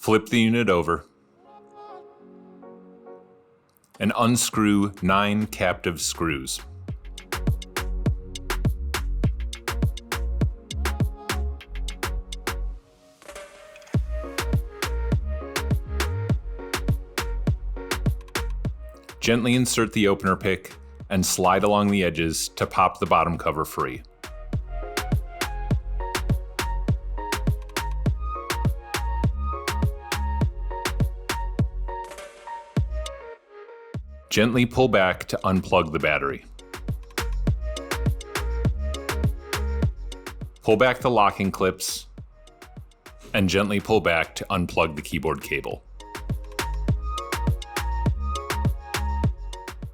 Flip the unit over and unscrew 9 captive screws. Gently insert the opener pick and slide along the edges to pop the bottom cover free. Gently pull back to unplug the battery. Pull back the locking clips and gently pull back to unplug the keyboard cable.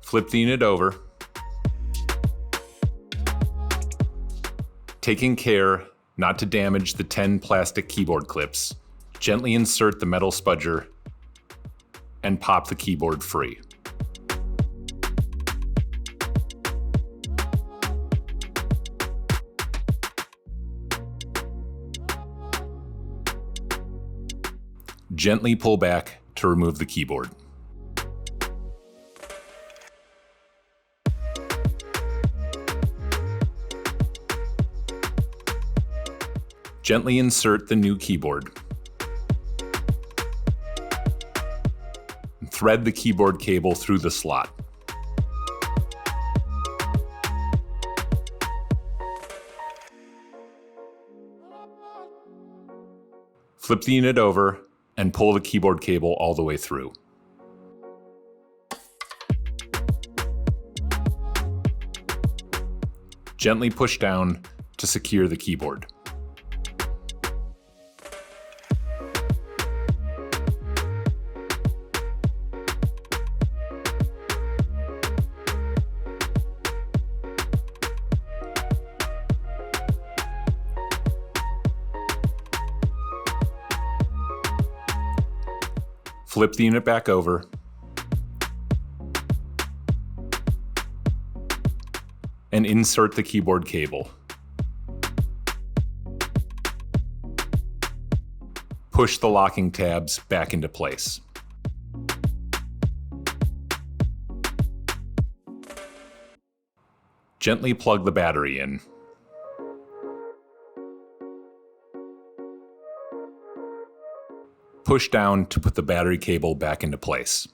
Flip the unit over, taking care not to damage the 10 plastic keyboard clips. Gently insert the metal spudger and pop the keyboard free. Gently pull back to remove the keyboard. Gently insert the new keyboard. Thread the keyboard cable through the slot. Flip the unit over and pull the keyboard cable all the way through. Gently push down to secure the keyboard. Flip the unit back over and insert the keyboard cable. Push the locking tabs back into place. Gently plug the battery in. Push down to put the battery cable back into place.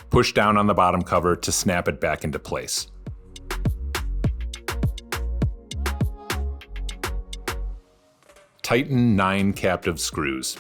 Push down on the bottom cover to snap it back into place. Tighten 9 captive screws.